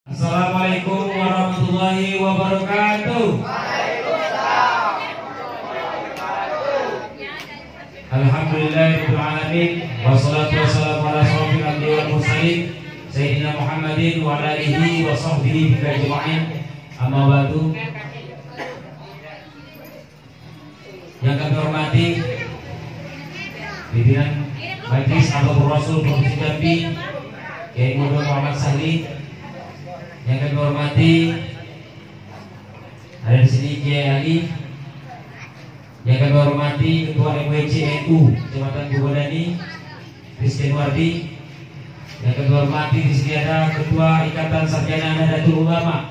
Assalamualaikum warahmatullahi wabarakatuh. Alhamdulillahirabbil alamin wassalatu wassalamu ala asyrofil anbiya'i wal mursalin sayyidina Muhammadin wa ala alihi wa sahbihi ajma'in. Amma ba'du. Yang kami hormati pimpinan Majelis Al-Rasul Provinsi Jambi Kiai Muhammad Sahli. Yang kami hormati ada di sini Kiai Ali. Yang kami hormati Ketua MWC NU Kecamatan Bogordani Rizky Wardi. Yang kami hormati di sini ada Ketua Ikatan Sarjana Nahdlatul Ulama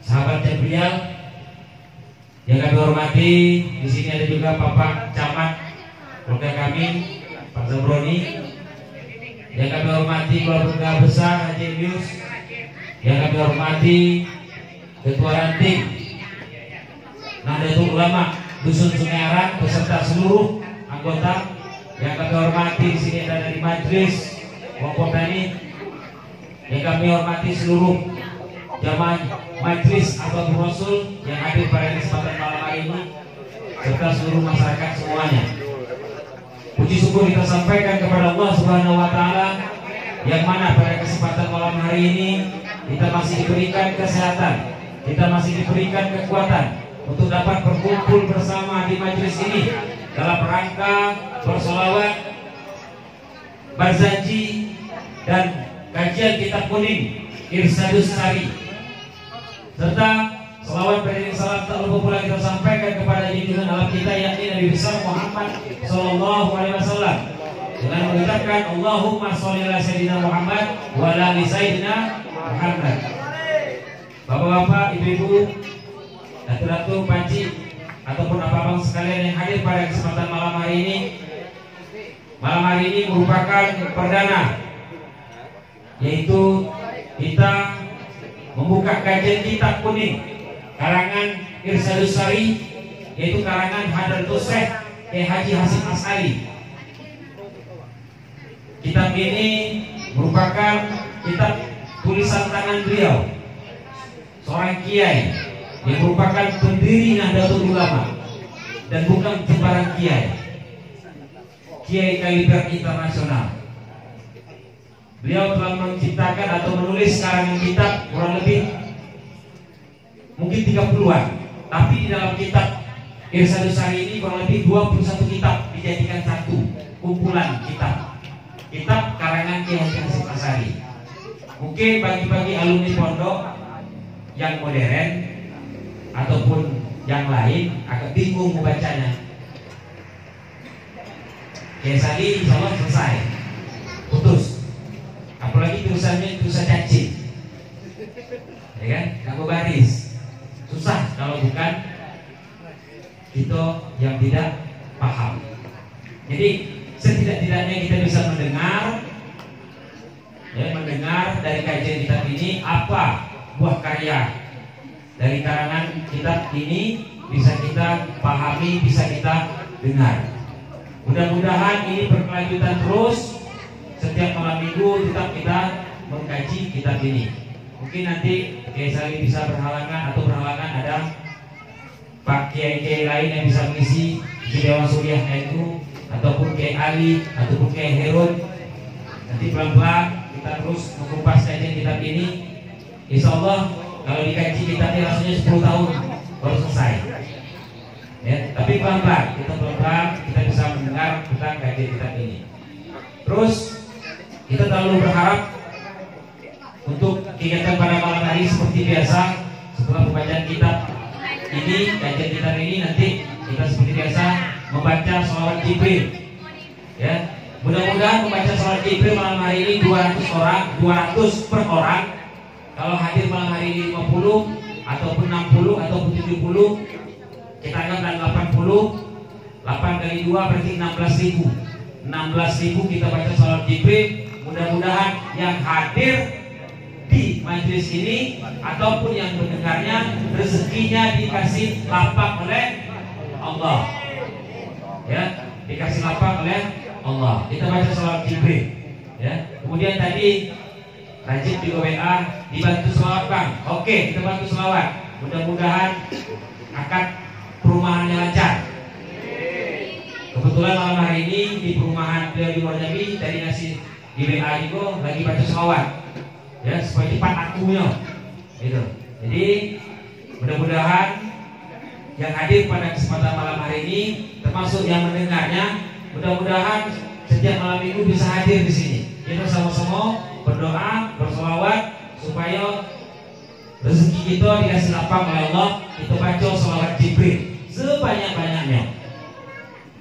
Sahabat Jabrial. Yang kami hormati di sini ada juga Bapak Camat keluarga kami Pak Zamroni. Yang kami hormati keluarga besar Haji Yus. Yang kami hormati Ketua Ranting Nahdlatul Ulama Dusun Sungai Arang beserta seluruh anggota. Yang kami hormati di sini ada dari Majelis Wapotani. Yang kami hormati seluruh jamaah Majelis Al-Rasul Rasul yang hadir pada kesempatan malam hari ini serta seluruh masyarakat semuanya. Puji syukur kita sampaikan kepada Allah Subhanahu wa taala yang mana pada kesempatan malam hari ini kita masih diberikan kesehatan, kita masih diberikan kekuatan untuk dapat berkumpul bersama di majelis ini dalam rangka bersolawat, berjanji dan kajian kitab kuning Irsyadus Sari, serta selawat beriring salam tak lupa pula kita sampaikan kepada junjungan alam kita yakni Nabi besar Muhammad Sallallahu Alaihi Wasallam dengan mengucapkan Allahumma sholli ala sayyidina Muhammad wa ala ali sayyidina Muhammad. Bapak-bapak, ibu-ibu, ratu-ratu, panci ataupun abang-abang sekalian yang hadir pada kesempatan malam hari ini. Malam hari ini merupakan perdana, yaitu kita membuka kajian kitab kuning karangan Irsyadus Sari, yaitu karangan Hadratus Syekh Kiai Haji Hasyim Asy'ari. Kitab ini merupakan kitab tulisan tangan beliau, seorang kiai yang merupakan pendiri Nahdlatul Ulama dan bukan sembarang kiai, kiai kaliber internasional. Beliau telah menciptakan atau menulis karangan kitab kurang lebih mungkin 30-an, tapi di dalam kitab Irsyadus Sari ini kurang lebih 21 kitab dijadikan satu kumpulan kitab karangan Kiai Haji Hasyim Asy'ari. Mungkin bagi alumni pondok yang modern ataupun yang lain agak bingung membacanya. Kiai Sari insya Allah selesai, putus. Apalagi tulisannya tulisan cacing, ya kan? Nggak baris, susah kalau bukan kita yang tidak paham. Jadi setidak-tidaknya kita bisa mendengar dari kajian kitab ini apa buah karya dari karangan kitab ini bisa kita pahami, bisa kita dengar. Mudah-mudahan ini berkelanjutan terus. Setiap malam minggu tetap kita mengkaji kitab ini. Mungkin nanti Kiai Sari bisa berhalangan ada Pak Kiai lain yang bisa mengisi di Dewan Suriah NU ataupun Kiai Ali ataupun Kiai Herod. Nanti pelan-pelan kita terus mengupas kajian kitab ini. Insya Allah kalau dikaji kitab ini rasanya 10 tahun baru selesai. Ya, tapi pelan-pelan kita bisa mendengar tentang kajian kitab ini. Terus kita terlalu berharap untuk kegiatan pada malam hari seperti biasa. Setelah pembacaan kitab ini, kajian kitab ini, nanti kita seperti biasa membaca sholawat Jibril. Ya, mudah-mudahan membaca sholawat Jibril malam hari ini 200 per orang. Kalau hadir malam hari ini 50 ataupun 60 ataupun 70, kita anggap 80. 8 kali 2 berarti 16.000. 16.000 kita baca sholawat Jibril. Mudah-mudahan yang hadir di majelis ini ataupun yang mendengarnya rezekinya dikasih lapang oleh Allah. Ya, dikasih lapang oleh Allah. Kita baca sholawat Jibril. Ya. Kemudian tadi rajin juga WA dibantu selawat bang. Oke, kita bantu selawat. Mudah-mudahan akad perumahannya lancar. Kebetulan malam hari ini di perumahan di Luar Jambi dari nasi di WA juga lagi baca selawat. Ya, supaya cepat akunya. Gitu. Jadi mudah-mudahan yang hadir pada kesempatan malam hari ini, termasuk yang mendengarnya, mudah-mudahan setiap malam minggu bisa hadir di sini. Kita sama-sama berdoa, berselawat supaya rezeki kita dikasih lapang oleh Allah. Kita baca selawat Jibril sebanyak-banyaknya.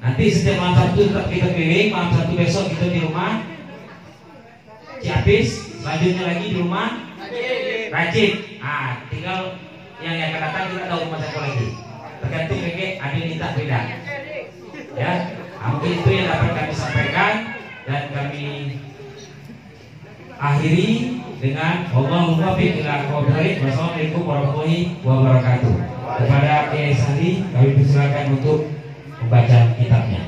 Nanti setiap malam Sabtu tetap kita keliling, malam Sabtu besok kita di rumah Ciapis, selanjutnya lagi di rumah Rajin. Tinggal yang akan datang kita tahu rumah siapa lagi. Tergantung ada yang minta beda. Ya, mungkin itu yang dapat kami sampaikan dan kami akhiri dengan Allahumma fiqh ila aqwamit thoriq. Wassalamualaikum warahmatullahi wabarakatuh. Kepada Kiai Sandi kami persilakan untuk membaca kitabnya.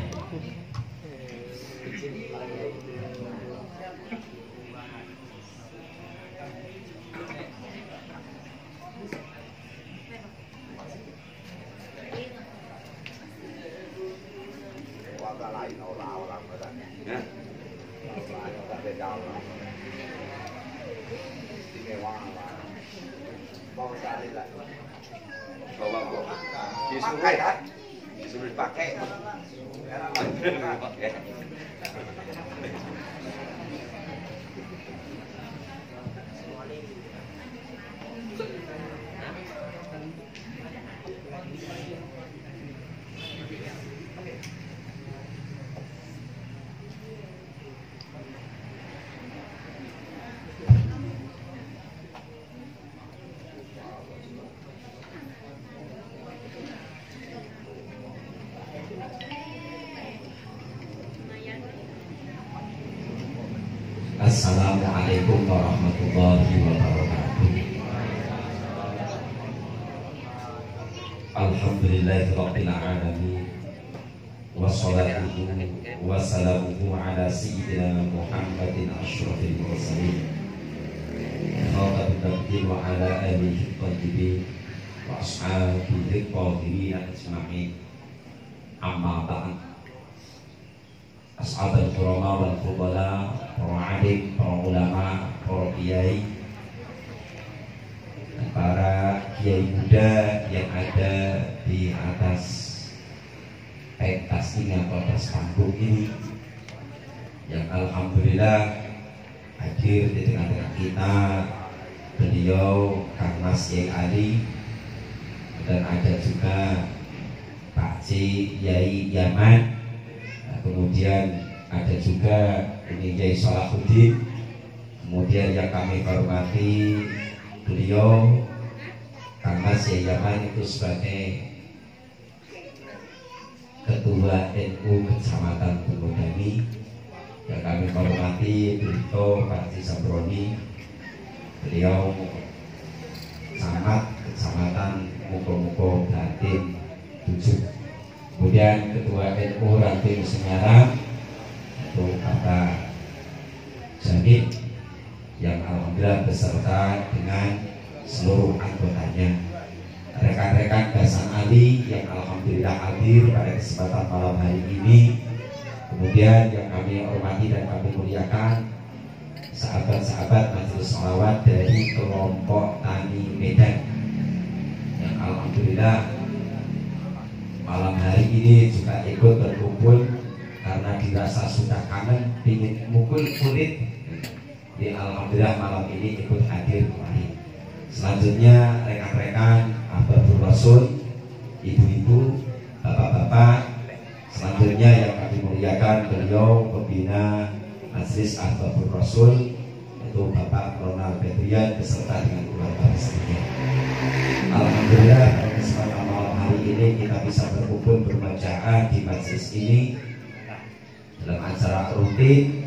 Disuruh dipakai. Assalamualaikum warahmatullahi wabarakatuh. Alhamdulillahirabbil alamin. Wassalatu wassalamu ala sayyidina Muhammadin asyrafil mursalin. Khatabun nabiyyin wa ala alihi thayyibin wa ashabihi tahirin ajma'in. Amma ba'd. Ashabul kurama wal fudala, para alim, para ulama, para kiai, para kiai muda yang ada di atas pentas ini atau atas panggung ini, yang alhamdulillah hadir di tengah-tengah kita, beliau Kang Mas Yai Ali, dan ada juga Pak C Yai Yaman. Kemudian ada juga ini Yai Salahuddin. Kemudian yang kami hormati beliau Kang Mas Yai Yaman itu sebagai Ketua NU Kecamatan Tunggodani. Yang kami hormati beliau Pak Haji Sabroni, beliau camat Kecamatan Muko-Muko Blatin 7. Kemudian Ketua NU Ranting Semarang itu Bapak Jamil yang alhamdulillah beserta dengan seluruh anggotanya, rekan-rekan Basan Ali yang alhamdulillah hadir pada kesempatan malam hari ini. Kemudian yang kami hormati dan kami muliakan sahabat-sahabat Majelis Sholawat dari kelompok Tani Medan yang alhamdulillah malam hari ini juga ikut berkumpul karena dirasa sudah kangen ingin mukul kulit. Di alhamdulillah malam ini ikut hadir kembali. Selanjutnya rekan-rekan Ahbabur Rasul, ibu-ibu, bapak-bapak, selanjutnya yang kami muliakan beliau pembina Majelis Ahbabur Rasul yaitu Bapak Ronald Bedrian beserta dengan keluarga besarnya. Alhamdulillah pada kesempatan malam hari ini kita bisa berkumpul berbacaan di majelis ini dalam acara rutin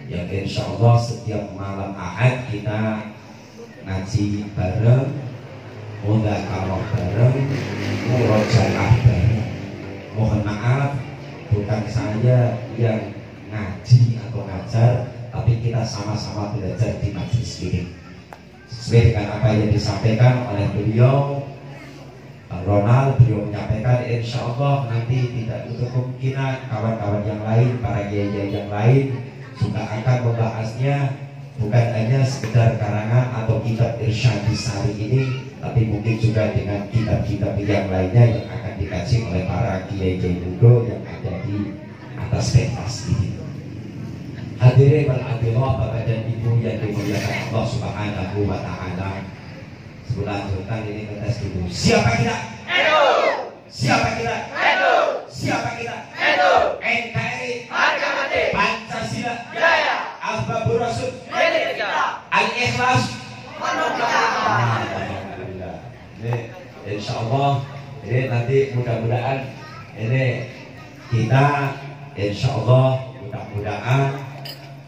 yang insya Allah setiap malam Ahad kita ngaji bareng, mudzakarah bareng, murojaah bareng. Mohon maaf bukan saya yang ngaji atau ngajar, tapi kita sama-sama belajar di majelis ini. sesuai dengan apa yang disampaikan oleh beliau Bang Ronald. Beliau menyampaikan insya Allah nanti tidak untuk kemungkinan kawan-kawan yang lain, para kiai yang lain juga akan membahasnya, bukan hanya sekedar karangan atau kitab Irsyadus Sari ini, tapi mungkin juga dengan kitab-kitab yang lainnya yang akan dikaji oleh para kiai-kiai muda yang ada di atas pentas ini. Hadirin berabdillah, Bapak dan Ibu yang dimuliakan Allah Subhanahu wa Ta'ala. Sebelum lanjutkan ini ngetes dulu. Siapa kita? Edo. Siapa kita? Edo. Siapa kita? Edo. NKRI Harga mati. Pancasila Jaya. Asbabur Rasul Milik kita. Al-Ikhlas. Alhamdulillah. Ini insya Allah ini nanti mudah-mudahan ini kita insya Allah mudah-mudahan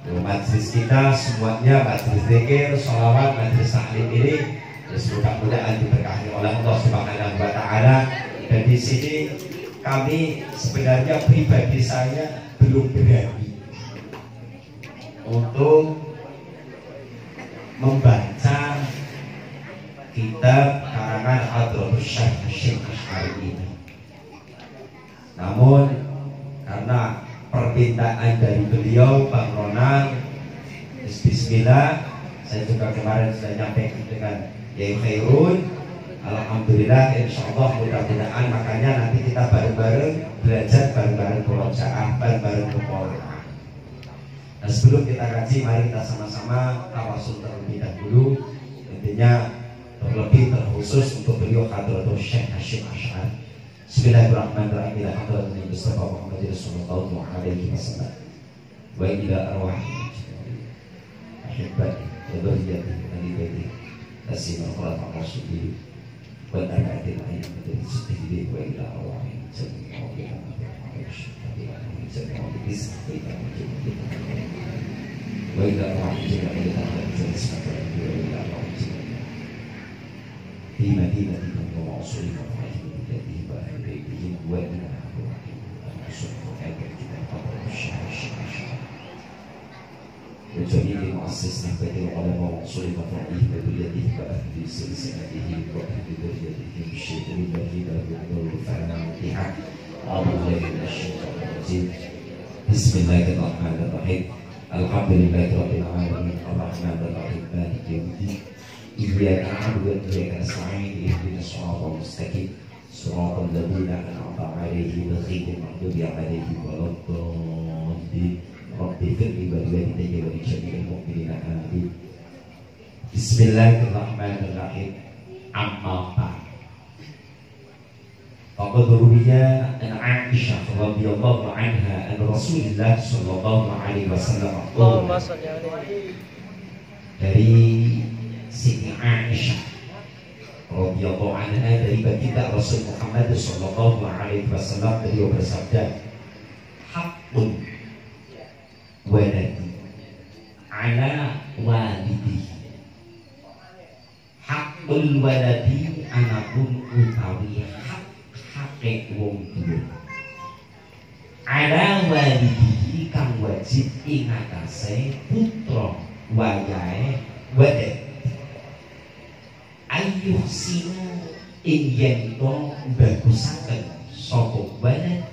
majelis kita semuanya, majelis zikir, sholawat, majelis taklim ini mudah-mudahan diberkahi oleh Allah Subhanahu wa Ta'ala. Dan di sini kami sebenarnya pribadi saya belum berani untuk membaca kitab karangan Hadratus Syekh Hasyim Asy'ari ini. Namun karena permintaan dari beliau Bang Ronald, bismillah, saya juga kemarin sudah nyampaikan dengan Yai Khairun. Alhamdulillah, insya Allah mudah-mudahan makanya nanti kita bareng-bareng belajar, bareng-bareng murojaah, bareng-bareng muqara'ah. Nah, sebelum kita kaji, mari kita sama-sama tawasul terlebih dahulu. Intinya terlebih terkhusus untuk beliau Hadratus Syekh Hasyim Asy'ari. Bismillahirrahmanirrahim. Ila hadratin Mustafa Muhammadin sallallahu alaihi wasallam. Wa ila arwahi ahibbati wa dzurriyyati ahli baiti tasima qur'an rasulih wa ta'atil ayat dari sutih wa ila arwahi sallallahu alaihi wasallam. Wa ila arwahi sallallahu alaihi wasallam. Di Madinah di Bangka Sulit jadi bahan baiknya buat kita masuk agar kita dapat syarah. Jadi ini muassis nahbatul ulama Sulit Fatih beliau bahan di silsilah wa beliau syai'un bagi dalam Al-Fatihah. Bismillahirrahmanirrahim. Alhamdulillahirabbil alamin arrahmanir rahim maliki yaumiddin. Iyyaka na'budu wa iyyaka nasta'in ihdinas siratal mustaqim siratal ladzina an'amta 'alaihim ghairil maghdubi 'alaihim waladdallin. Rabbi ighfirli wa liwalidayya wa li jami'il mu'minina amin. Bismillahirrahmanirrahim. Amma ba'd. Faqad ruwiya an Aisyah radhiyallahu anha an Rasulillah sallallahu alaihi wasallam dari Siti Aisyah radhiyallahu anha dari baginda Rasul Muhammad sallallahu alaihi wasallam, beliau bersabda, haqqun waladi ala walidihi. Haqqul waladi anakun utawi hak wong tuwa ala walidihi kang wajib ing atase putra wayahe wedhe ayuh sinu ing yen to bagusaken sapa walad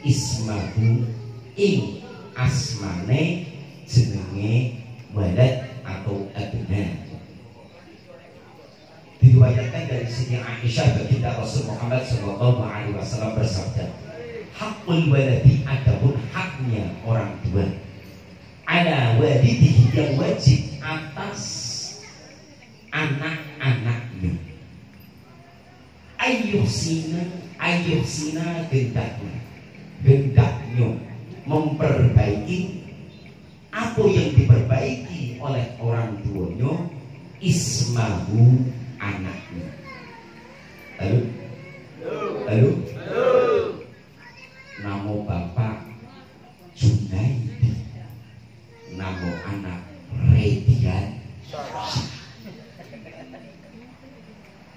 ismahu ing asmane jenenge walad atau abna. Diriwayatkan dari Siti Aisyah baginda Rasul Muhammad sallallahu alaihi wasallam bersabda, haqqul waladi adapun haknya orang tua ala walidihi yang wajib atas anak-anaknya. Ayyuhsina hendaknya memperbaiki apa yang diperbaiki oleh orang tuanya, ismahu anaknya. Halo? Nama bapak Junaidi, nama anak Redian.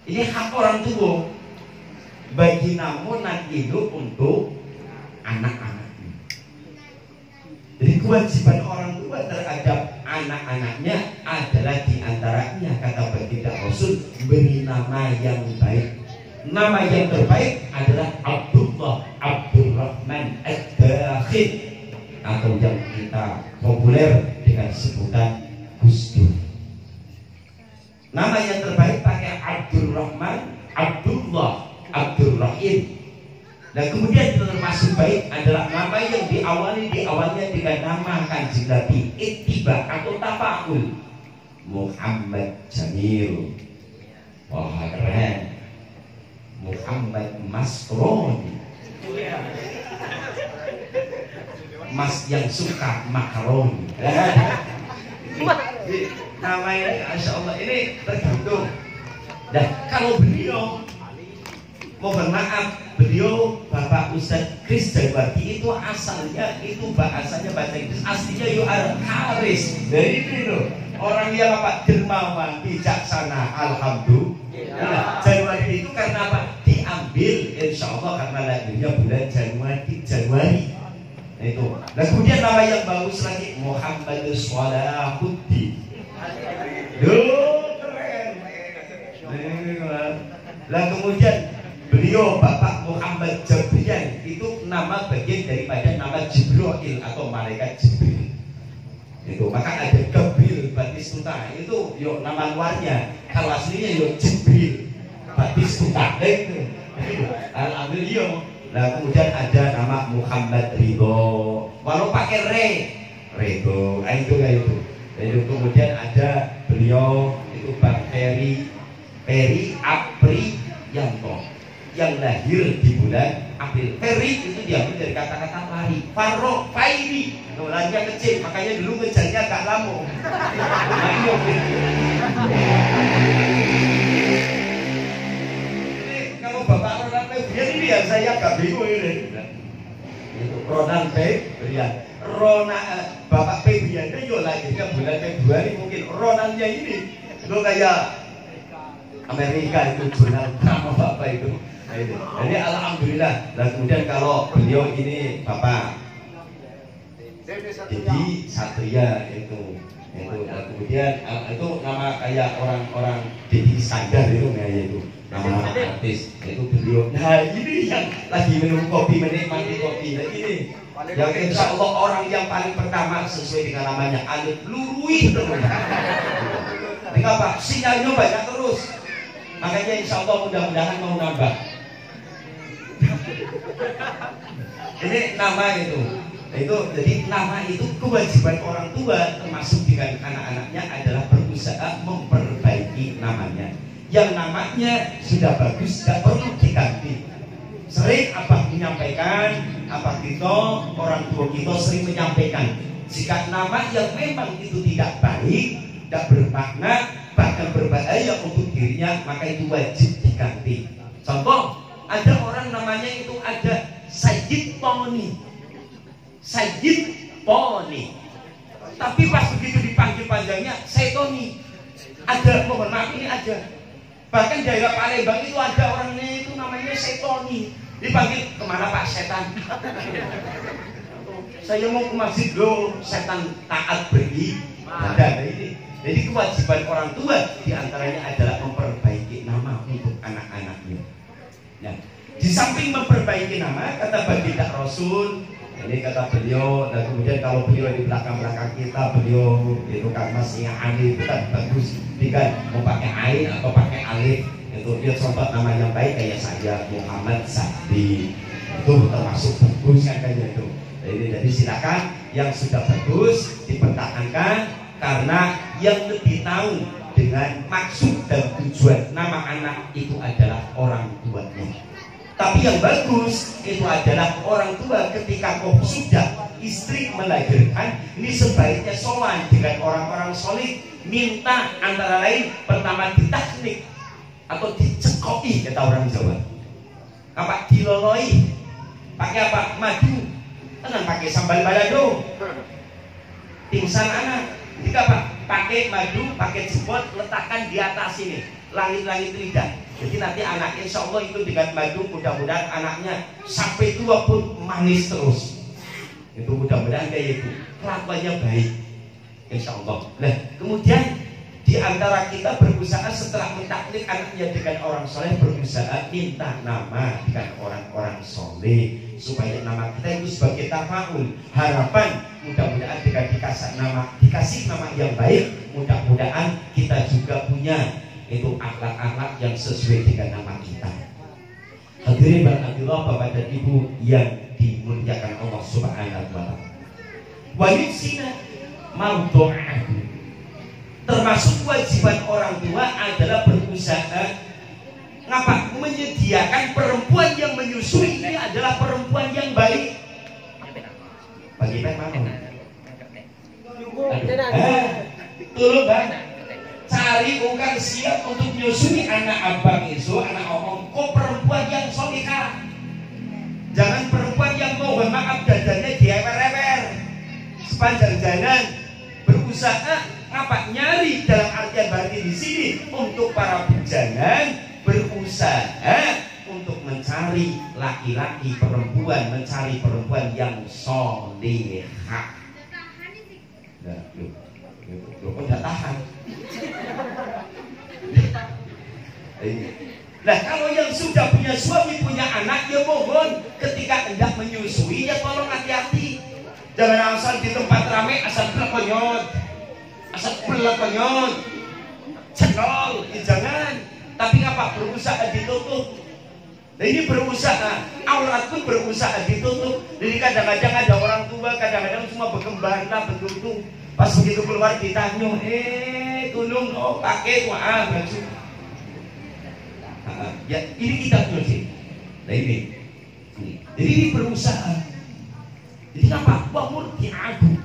Ini hak orang tua bagi namun nanti hidup untuk anak-anaknya. Jadi kewajiban orang tua terhadap anak-anaknya adalah diantaranya kata baginda Rasul beri nama yang baik. Nama yang terbaik adalah Abdullah Abdurrahman Ad-Dakhil, atau yang kita populer dengan sebutan Gus Dur. Nama yang terbaik pakai Abdurrahman, Abdullah, Abdurrahim. Dan kemudian termasuk baik adalah nama yang awalnya dengan nama Kanjeng Nabi, ittiba atau tafaul. Muhammad Jamil, wah keren. Muhammad Masroni, Mas yang suka makaroni. Nama ini, Masya Allah, ini tergantung. Dan kalau beliau, mohon maaf, beliau Bapak Ustadz Kris Jawati itu asalnya itu bahasanya bahasa Inggris, aslinya Al Haris. Dari itu orang yang apa? Dermawan, bijaksana, alhamdulillah. Januari itu karena apa? Diambil insya Allah karena lahirnya bulan Januari. Itu. Dan kemudian nama yang bagus lagi Muhammad Sholahuddin. Keren. Lah kemudian beliau Bapak Muhammad Jabrian itu nama bagian daripada nama Jibril atau malaikat Jibril. Itu maka ada Gabriel Batistuta itu yo nama luarnya, kalau aslinya yo Jibril Batistuta itu. Alhamdulillah. Nah kemudian ada nama Muhammad Ridho, walau pakai Ridho, itu kayak itu. Itu kemudian ada beliau itu Bang Peri Apriyanto yang lahir di bulan April. Peri itu diambil dari kata-kata lari. Faro, Fairi, larinya kecil, makanya dulu ngejarnya agak lama. Kalau Bapak Ronan Febrian ini yang saya agak bingung ini. Itu Ronan Febrian. Bapak Febrian itu yo lahirnya bulan Februari mungkin. Ronannya ini lo kayak Amerika itu jurnal drama Bapak itu. Jadi alhamdulillah. Dan kemudian kalau beliau ini Bapak jadi Satria itu. Dan kemudian itu nama kayak orang-orang Dedi Iskandar itu kayak itu. Nama artis itu beliau. Nah ini yang lagi minum kopi, menikmati kopi. Nah ini yang insya Allah orang yang paling pertama sesuai dengan namanya Alif Lurui terus. Kenapa? Sinyalnya banyak terus. Makanya insya Allah mudah-mudahan mau nambah. Ini nama itu. Jadi nama itu kewajiban orang tua termasuk dengan anak-anaknya adalah berusaha memperbaiki namanya. Yang namanya sudah bagus, tidak perlu diganti. Sering Abah menyampaikan, apa kita, orang tua kita sering menyampaikan, jika nama yang memang itu tidak baik, tidak bermakna, bahkan berbahaya untuk dirinya, maka itu wajib diganti. Contoh, ada orang namanya itu ada Sayyid Poni. Tapi pas begitu dipanggil panjangnya Saitoni. Ada, mohon maaf ini ada. Bahkan daerah Palembang itu ada orangnya itu namanya Saitoni. Dipanggil kemana Pak Setan? Saya mau ke masjid loh, setan taat beribadah. Jadi kewajiban orang tua diantaranya adalah memperbaiki nama untuk anak-anaknya. Nah, di samping memperbaiki nama, kata baginda Rasul, ini kata beliau, dan kemudian kalau beliau di belakang-belakang kita, beliau itu kan masih alif, itu kan bagus. Dia kan mau pakai ain atau pakai alif, itu dia contoh nama yang baik kayak saya Muhammad Sahdi, itu termasuk bagus kan kayak itu. Jadi silakan yang sudah bagus dipertahankan karena yang lebih tahu dengan maksud dan tujuan nama anak itu adalah orang tuanya. Tapi yang bagus itu adalah orang tua ketika kau sudah istri melahirkan, ini sebaiknya sowan dengan orang-orang solid, minta antara lain pertama ditaknik atau dicekoki kata orang Jawa. Apa diloloi? Pakai apa? Madu. Tenang pakai sambal balado. Pingsan anak. Jika apa? Pakai madu, pakai jempol, letakkan di atas ini langit-langit lidah. Jadi nanti anak insya Allah itu dengan madu mudah-mudahan anaknya sampai tua pun manis terus. Itu mudah-mudahan kayak itu. Kelakuannya baik. insya Allah. Nah, kemudian di antara kita berusaha setelah mentaklik anaknya dengan orang soleh, berusaha minta nama dengan orang-orang soleh supaya nama kita itu sebagai tafaul. Harapan mudah-mudahan dengan dikasih nama yang baik, mudah-mudahan kita juga punya itu akhlak-akhlak yang sesuai dengan nama kita. Hadirin berkatullah Bapak dan Ibu yang dimuliakan Allah Subhanahu wa ta'ala. Wa yusina maudu'ahu. Termasuk kewajiban orang tua adalah berusaha menyediakan perempuan yang menyusui ini adalah perempuan yang baik. Bagi pen mana? Tolong bang, cari bukan siap untuk menyusui anak abang itu, anak omong. Kok perempuan yang solihah? Jangan perempuan yang mohon maaf dadanya diewer-ewer sepanjang jalan. Berusaha nyari dalam artian berarti di sini untuk para bujangan berusaha untuk mencari laki-laki perempuan, mencari perempuan yang solihah. Nah, lu udah tahan. Nah, kalau yang sudah punya suami, punya anak, ya mohon ketika hendak menyusui ya tolong hati-hati. Jangan asal di tempat ramai asal belakonyot, cenol, jangan. Tapi apa? Berusaha ditutup. Nah ini berusaha, aurat pun berusaha ditutup. Jadi kadang-kadang ada orang tua, kadang-kadang cuma berkembang betul. Pas begitu keluar ditanya, tolong pakai baju. Ya ini kita sih. Nah ini. Jadi ini berusaha. Jadi apa? Wamur diagu.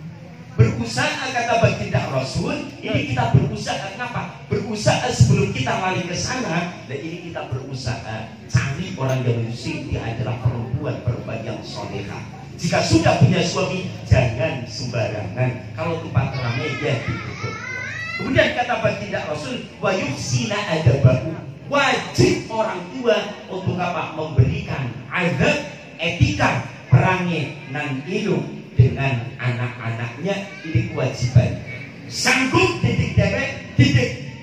Berusaha kata baginda Rasul. Ini kita berusaha kenapa? Berusaha sebelum kita lari ke sana. Dan ini kita berusaha cari orang yang menyusui dia adalah perempuan yang solehah. Jika sudah punya suami, jangan sembarangan. Kalau tempat ramai ya ditutup. Kemudian kata baginda Rasul, wa yuhsina adabahu. Wajib orang tua untuk apa? Memberikan adab, etika, perangi nan ilmu dengan anak-anaknya. Ini kewajiban. Sanggup didik dewek, didik.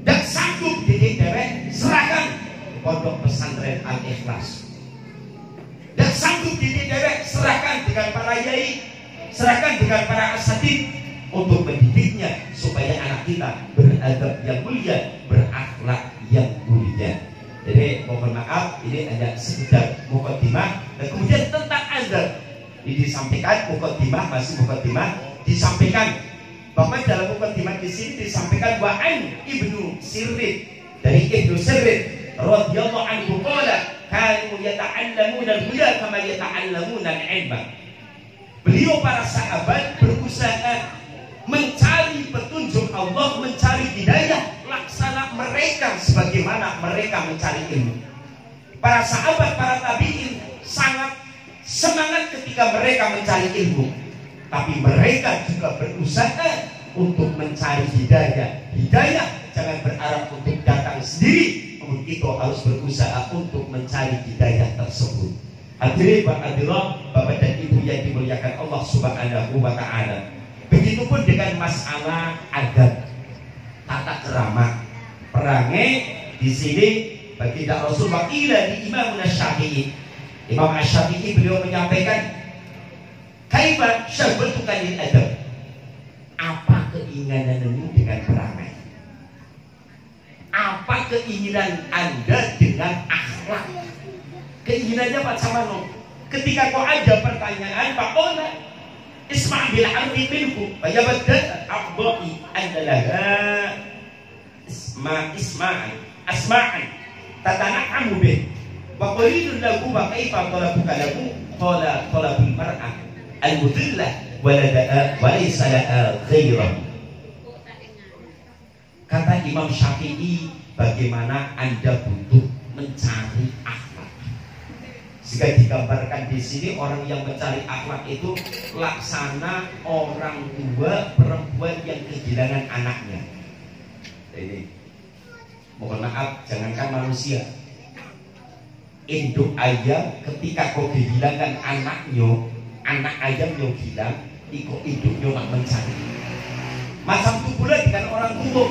Dan sanggup didik dewek, serahkan pondok pesantren Al-Ikhlas. Dan sanggup didik dewek, serahkan dengan para yai, serahkan dengan para asatid untuk mendidiknya supaya anak kita beradab yang mulia, berakhlak yang mulia. Jadi mohon maaf, ini hanya sekedar mukadimah. Dan kemudian tentang adab ini disampaikan mukadimah disampaikan bahwa dalam mukadimah di sini disampaikan wa'an Ibnu Sirin, dari Ibnu Sirin radhiyallahu anhu qala kanu yata'allamuna al-huda kama yata'allamuna al-ilma. Beliau para sahabat berusaha mencari petunjuk Allah, mencari hidayah laksana mereka sebagaimana mereka mencari ilmu. Para sahabat, para tabi'in sangat semangat ketika mereka mencari ilmu, tapi mereka juga berusaha untuk mencari hidayah. Hidayah jangan berharap untuk datang sendiri, namun itu harus berusaha untuk mencari hidayah tersebut. Hadirin Bapak dan Ibu yang dimuliakan Allah Subhanahu wa ta'ala. Begitupun dengan masalah adab, tata kerama, perangai. Di sini baginda Rasul wakilah di Imam Syafi'i. Imam Syafi'i beliau menyampaikan, kaifa syahbatuka lil adab? Apa keinginanmu dengan perangai? Apa keinginan Anda dengan akhlak? Keinginannya macam mana? Ketika kau ada pertanyaan, Pak Ona isma' bil arfi minhu wa yabda afdai andalaha asma'an tatana'amu bih wa qalilun lahu wa kaifa talabuka lahu qala talabul mar'ah al-mudillah wa laysa laha ghairah. Kata Imam Syafi'i, bagaimana Anda butuh mencari akhlak. Jika digambarkan di sini orang yang mencari akhlak itu laksana orang tua perempuan yang kehilangan anaknya. Ini mohon maaf, jangankan manusia, induk ayam ketika kau kehilangan anaknya, anak ayam yang hilang, ikut induknya nak mencari. Macam tu pula dengan orang tua.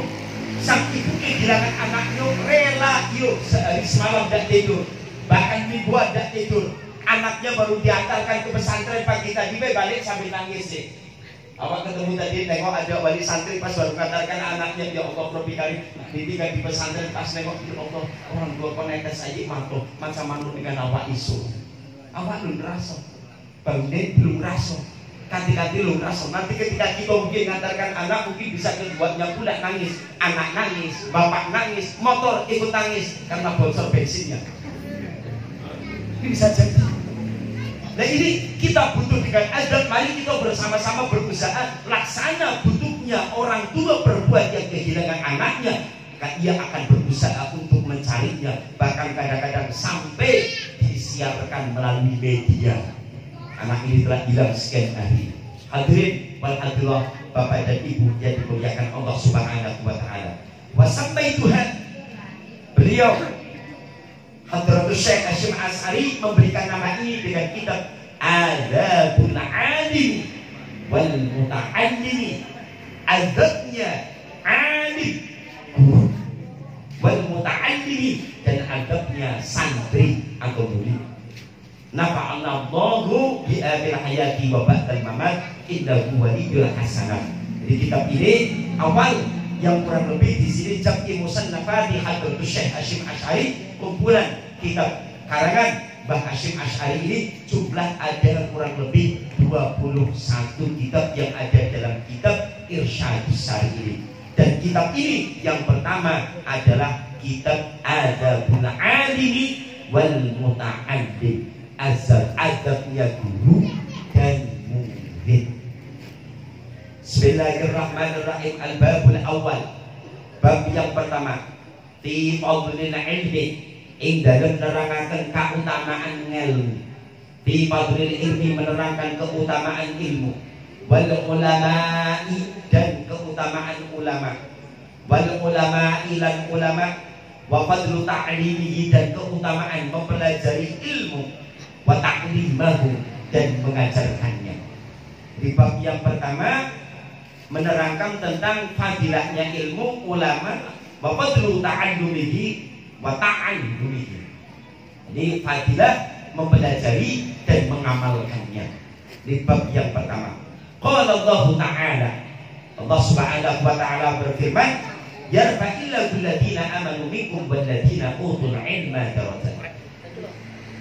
Sang ibu kehilangan anaknya, rela yuk sehari semalam tak tidur, bahkan mingguan tak tidur. Anaknya baru diantarkan ke pesantren pagi tadi, balik sambil nangis sih. Awak ketemu tadi tengok ada wali santri pas baru katakan anaknya, ya Allah lebih kali ditinggal di pesantren, pas nengok ya Allah orang tua konetes aja mantu macam mantu dengan awak isu. Awak belum rasa, Bang Nen belum rasa, kati-kati belum rasa. Nanti ketika kita mungkin ngantarkan anak, mungkin bisa keduanya pula nangis, anak nangis, bapak nangis, motor ikut nangis karena bocor bensinnya. Ini bisa jadi. Nah ini kita butuh dengan adab. Mari kita bersama-sama berusaha laksana butuhnya orang tua berbuat yang kehilangan anaknya, maka ia akan berusaha untuk mencarinya. Bahkan kadang-kadang sampai disiarkan melalui media. Anak ini telah hilang sekian hari. Hadirin walhadillah, Bapak dan Ibu yang dimuliakan Allah Subhanahu wa Ta'ala. Wasampai Tuhan, beliau Hadratus Syekh Hasyim Asy'ari memberikan nama ini dengan kitab Adabul Alim wal Muta'allim. Adabnya alim, guru, wal Muta'allim, dan adabnya santri atau murid. Nafa'allahu bi akhir hayati wa ba'dal mamat innahu waliyul hasanah. Di kitab ini awal yang kurang lebih di sini Jam'i Musannafah di Hadratus Syekh Hasyim Asy'ari, kumpulan kitab karangan Mbah Hasyim Asy'ari ini jumlah ada kurang lebih 21 kitab yang ada dalam kitab Irsyadus Sari ini. Dan kitab ini yang pertama adalah kitab Adabul Alimi wal Muta'allim. Adabnya guru dan murid. Bismillahirrahmanirrahim. Al-babul awal, bab yang pertama, fi fadlil ilmi, ing dalem nerangaken kautamaan ilmu. Fi fadlil ilmi, menerangkan keutamaan ilmu. Wal ulama'i, dan keutamaan ulama. Wal ulama'i, lan ulama. Wa fadlu ta'limihi, dan keutamaan mempelajari ilmu. Wa ta'limahu, dan mengajarkannya. Di bab yang pertama menerangkan tentang fadilahnya ilmu ulama, wa fadlu ta'allumihi wa ta'allumihi. Ini fadilah mempelajari dan mengamalkannya. Di bab yang pertama. Qala Allah Ta'ala, Allah Subhanahu wa Ta'ala berfirman, yarfa'illahu alladhina amanu minkum walladhina utul ilma darajat.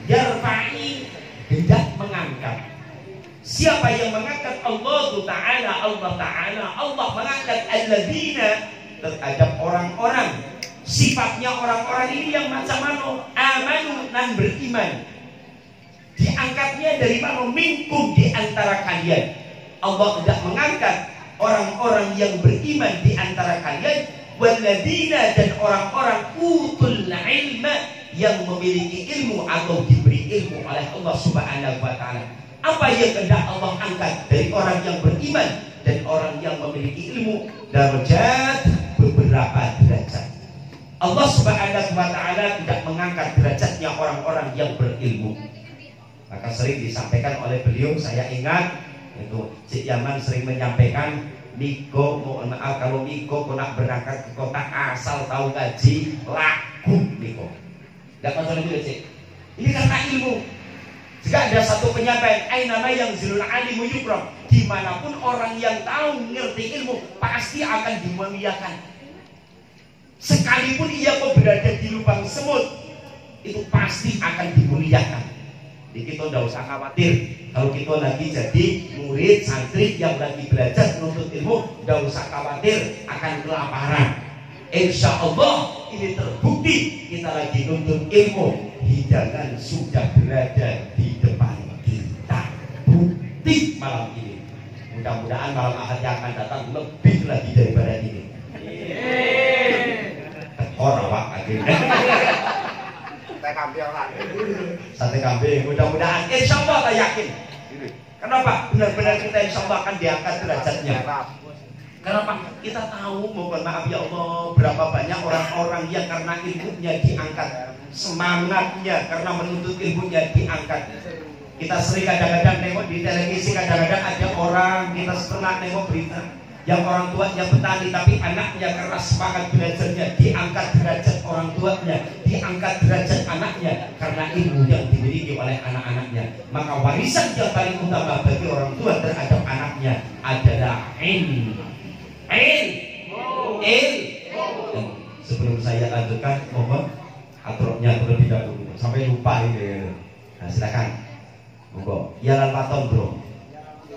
Yarfa'i, hendak mengangkat. Siapa yang mengangkat? Allah Ta'ala. Allah mengangkat alladzina, terhadap orang-orang. Sifatnya orang-orang ini yang macam mana? Amanu, nan beriman. Diangkatnya dari mana? Minkum, di antara kalian. Allah tidak mengangkat orang-orang yang beriman di antara kalian. Walladzina, dan orang-orang utul ilma, yang memiliki ilmu atau diberi ilmu oleh Allah Subhanahu wa Ta'ala. Apa yang hendak Allah angkat dari orang yang beriman dan orang yang memiliki ilmu? Darajat, beberapa derajat. Allah Subhanahu wa Ta'ala tidak mengangkat derajatnya orang-orang yang berilmu. Maka sering disampaikan oleh beliau, saya ingat itu Cik Yaman sering menyampaikan, Miko, mohon maaf kalau Miko nak berangkat ke kota asal tahu ngaji, laku Miko. Gak masalah itu Cik. Ini karena ilmu. Jika ada satu penyampaian, nama yang zilul alimu yukram, dimanapun orang yang tahu ngerti ilmu pasti akan dimuliakan. Sekalipun ia berada di lubang semut, itu pasti akan dimuliakan. Jadi kita tidak usah khawatir kalau kita lagi jadi murid santri yang lagi belajar menuntut ilmu, tidak usah khawatir akan kelaparan. Insya Allah ini terbukti kita lagi nuntut ilmu, hidangan sudah berada di depan kita. Bukti malam ini. Mudah-mudahan malam ahad yang akan datang lebih lagi daripada ini. Orang wak akhirnya. Sate kambing lah. Sate kambing. Mudah-mudahan. Insya Allah saya yakin. Kenapa? Benar-benar kita insya Allah akan diangkat derajatnya. Kenapa? Kita tahu, mohon maaf ya Allah, berapa banyak orang-orang yang karena ilmunya diangkat, semangatnya karena menuntut ilmunya diangkat. Kita sering kadang-kadang nengok di televisi, kadang-kadang ada orang, kita setengah nengok berita, yang orang tuanya petani tapi anaknya keras semangat belajarnya, diangkat derajat orang tuanya, diangkat derajat anaknya karena ilmu yang dimiliki oleh anak-anaknya. Maka warisan yang paling utama bagi orang tua terhadap anaknya adalah ilmu. Dan sebelum saya lanjutkan, mohon atroknya terlebih dahulu sampai lupa ini. Nah, silakan, monggo. Yalal paton bro,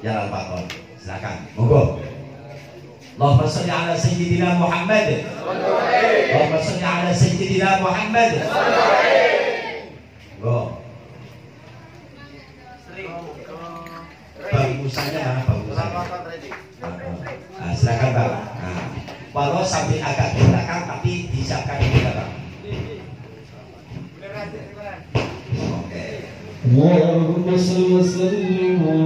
Yalal paton, silakan, monggo. Allahumma sholli ala sayyidina Muhammad. Allahumma sholli ala sayyidina Muhammad. Monggo. Bangkusannya mana bangkusannya? Nah, silakan Bang. Nah, walau sambil agak di belakang tapi disiapkan ini Bang. Oke. Allahumma shalli wa sallim wa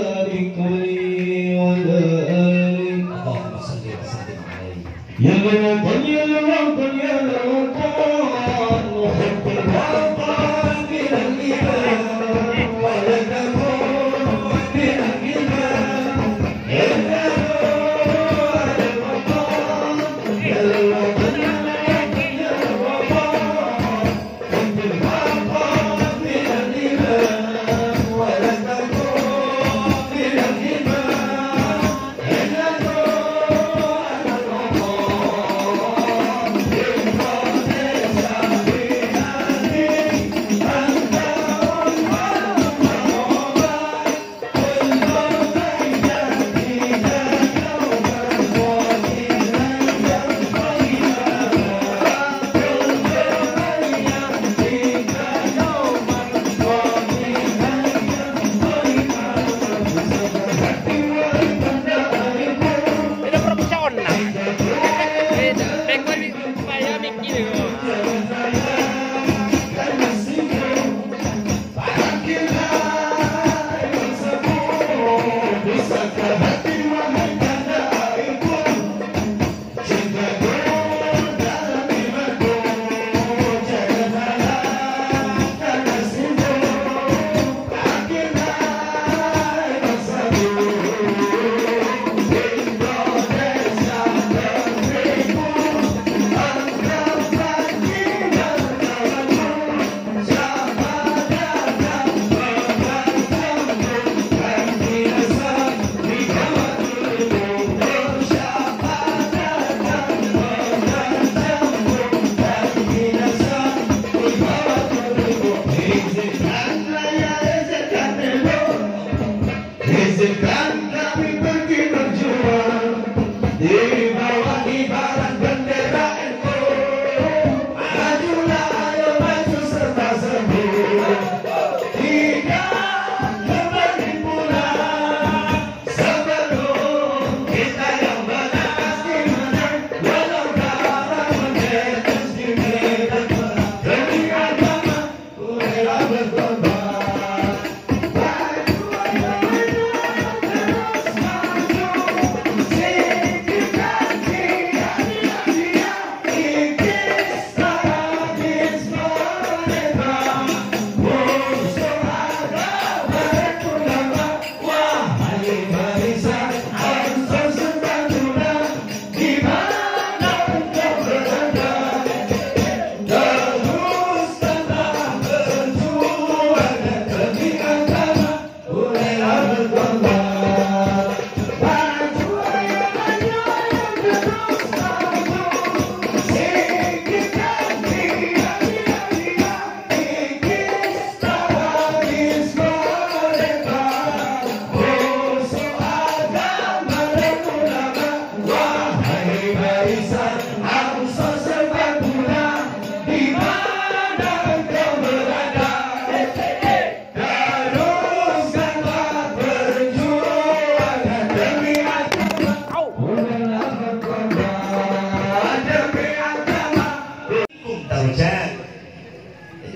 barik alaihi wa ala alihi. Allahumma shalli wa sallim alaihi. Ya Allah, ya Allah, ya Allah, nuhibbu al-watan bil iman wa la takun bil iman.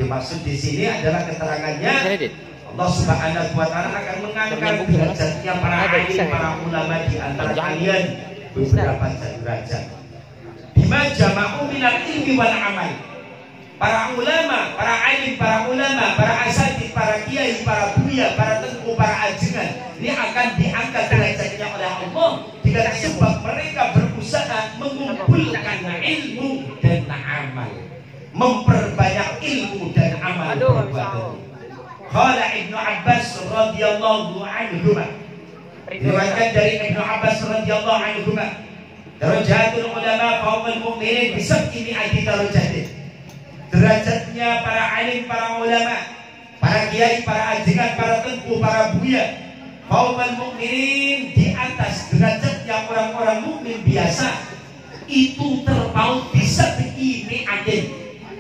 Maksud di sini adalah keterangannya Allah Subhanahu wa taala akan mengangkat derajatnya para alim, para ulama di antara kalian beberapa derajat. Bima jama'u minal ilmi wal amal. para ulama, para alim, para ulama, para asatidz, para kiai, para buya, para tengku, para ajengan, ini akan diangkat derajatnya oleh Allah dengan sebab mereka berusaha mengumpulkan ilmu dan amal, memperbanyak ilmu dan amal perbuatan. Qala Ibnu Abbas radhiyallahu anhu, diriwayatkan dari Ibnu Abbas radhiyallahu anhu, darajatul ulama qaumul mu'minin bisab'i mi'ati darajatin. Derajatnya para alim, para ulama, para kiai, para ajengan, para tengku, para buya, qaumul mukminin di atas derajatnya orang-orang mukmin biasa itu terpaut bisa mi'atin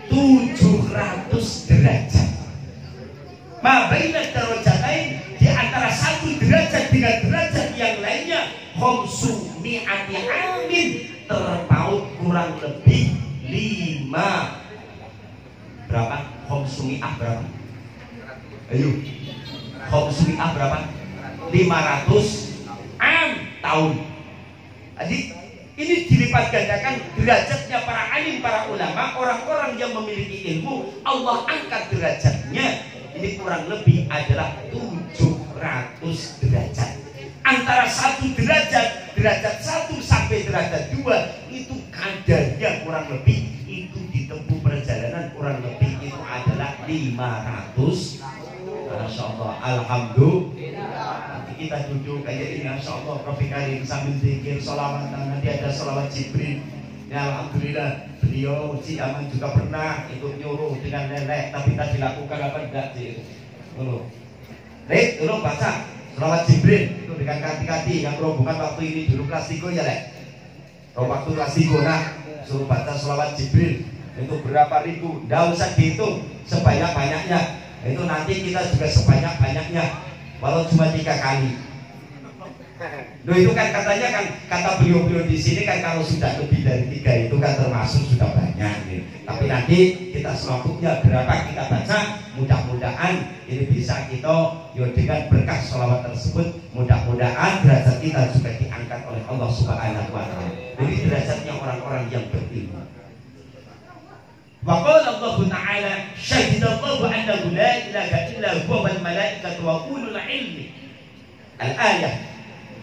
700 derajat. Ma baina darajatain, di antara satu derajat dengan derajat yang lainnya khamsu mi'ati amin, terpaut kurang lebih 5 berapa? Khomsumi'ah berapa? Ayo, khomsumi'ah berapa? 500 tahun. Jadi ini dilipat gandakan derajatnya para alim, para ulama, orang-orang yang memiliki ilmu. Allah angkat derajatnya. Ini kurang lebih adalah 700 derajat. Antara satu derajat 1 sampai derajat 2 itu kadarnya kurang lebih, itu ditempuh perjalanan kurang lebih itu adalah 500. Masya Allah, alhamdulillah. Nanti kita duduk kayak ini, Masya Allah, Profi Karim sambil zikir, sholawat, nanti ada sholawat Jibril. Ya alhamdulillah, beliau Cik Aman juga pernah ikut nyuruh dengan nenek, tapi tak dilakukan apa enggak Cik? Tolong baca sholawat Jibril itu dengan kati-kati yang rombongan waktu ini dulu kelas 3 ya Lek. Waktu kelas 3 nah suruh baca sholawat Jibril itu berapa ribu, tidak usah dihitung, sebanyak-banyaknya. Itu nanti kita juga sebanyak-banyaknya, walau cuma 3 kali. Loh itu kan katanya kan, kata beliau-beliau di sini kan kalau sudah lebih dari 3 itu kan termasuk sudah banyak gitu. Tapi nanti kita selanjutnya berapa kita baca, mudah-mudahan ini bisa kita dengan berkah sholawat tersebut, mudah-mudahan derajat kita juga diangkat oleh Allah Subhanahu wa Ta'ala. Jadi derajatnya orang-orang yang berilmu. Wa qala Allah Ta'ala syahidallahu annahu la ilaha illa huwa wal malaikatu wa ulul ilmi. Al-ayah.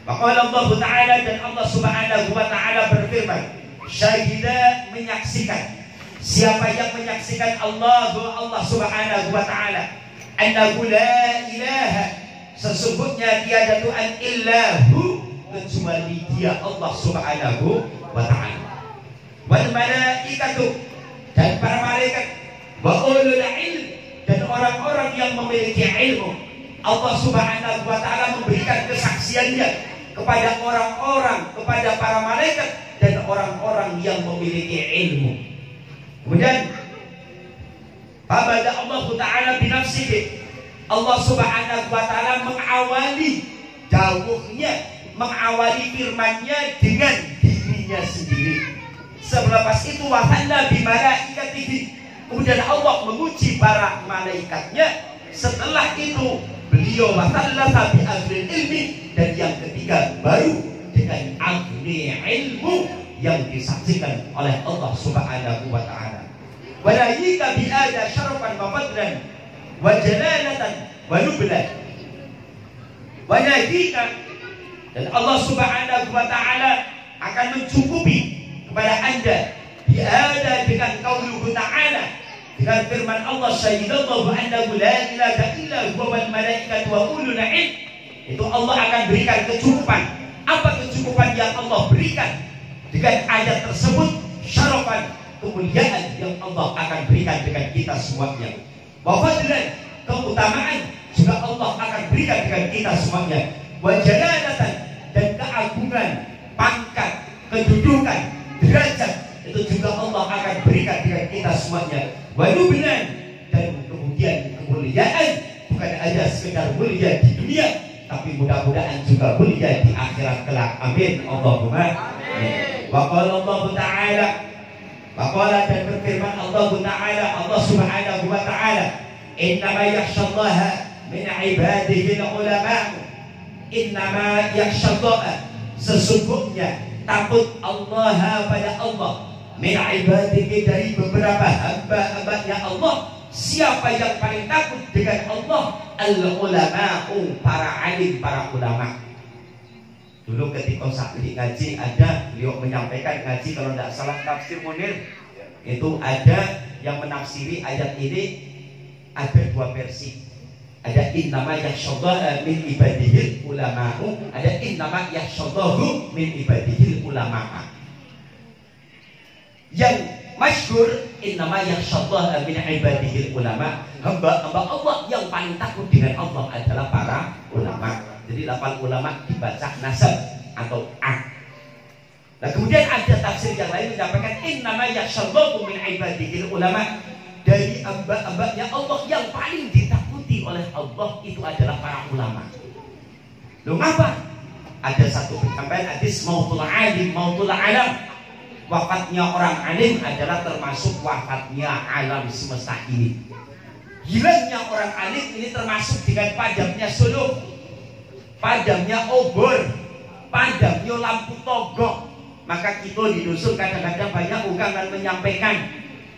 Wa qala Allah Ta'ala, dan Allah Subhanahu wa Ta'ala berfirman, syahida, menyaksikan. Siapa yang menyaksikan Allah Subhanahu wa Ta'ala, annahu la ilaha, sesungguhnya tiada Tuhan illahu, kecuali Dia Allah Subhanahu wa Ta'ala. Wal malaikatu, dan para malaikat, wa ulul ilm, dan orang-orang yang memiliki ilmu. Allah Subhanahu wa Ta'ala memberikan kesaksiannya kepada orang-orang, kepada para malaikat dan orang-orang yang memiliki ilmu. Kemudian Fabada Allah Ta'ala binafsihi, Allah Subhanahu wa Ta'ala mengawali dawuhnya, mengawali firman-Nya dengan dirinya sendiri. Selepas itu wasanna bimalaikatihi, kemudian Allah menguji para malaikatnya. Setelah itu beliau wasallasa bi ahli ilmi, dan yang ketiga baru dengan ahli ilmu yang disaksikan oleh Allah Subhanahu wa Ta'ala. Walayika bi ada syarafan wa fadlan wa jalalatan wa nublan. Walayika, dan Allah Subhanahu wa Ta'ala akan mencukupi kepada anda bi ada dengan qauluhu ta'ala, dengan firman Allah syahidallahu annahu la ilaha illa huwa wal malaikatu wa ulul ilm. Itu Allah akan berikan kecukupan. Apa kecukupan yang Allah berikan dengan ayat tersebut? Syarafan, kemuliaan yang Allah akan berikan dengan kita semuanya. Wa fadlan, keutamaan juga Allah akan berikan dengan kita semuanya. Wa jalalatan, dan keagungan, pangkat, kedudukan, derajat, itu juga Allah akan berikan dengan kita semuanya. Wa nublan, dan kemudian kemuliaan bukan hanya sekedar mulia di dunia, tapi mudah-mudahan juga mulia di akhirat kelak. Amin. Allahumma amin. Wa qala Allah Ta'ala, wa qala, dan berfirman Allah Ta'ala, Allah Subhanahu wa Ta'ala, innama yakhshallaha min ibadihi al-ulama. Innama yakhshallaha, sesungguhnya takut Allah pada Allah, min ibadihi, dari beberapa hamba-hambanya Allah. Siapa yang paling takut dengan Allah? Al-ulama'u, para alim, para ulama. Dulu ketika Sakti ngaji ada beliau menyampaikan ngaji, kalau tidak salah tafsir Munir, itu ada yang menafsiri ayat ini ada dua versi. Ada innama yakhshallaha min ibadihil ulama'u, ada innama yakhshallahu min ibadihil ulama'. Yang masyhur innama yakhshallaha min ibadihil ulama', hamba-hamba Allah yang paling takut dengan Allah adalah para ulama. Jadi 8 ulama dibaca nasab atau a. Nah, kemudian ada tafsir yang lain menyampaikan innama yakhshallahu min ibadihil ulama', dari hamba-hambanya Allah yang paling ditakuti oleh Allah itu adalah para ulama. Loh, ngapa? Ada satu penyampaian hadis mautul alim mautul alam. Wafatnya orang alim adalah termasuk wafatnya alam semesta ini. Hilangnya orang alim ini termasuk dengan padamnya suluk, padamnya obor, padamnya lampu togok. Maka kita di dusun kadang-kadang banyak ungkapan menyampaikan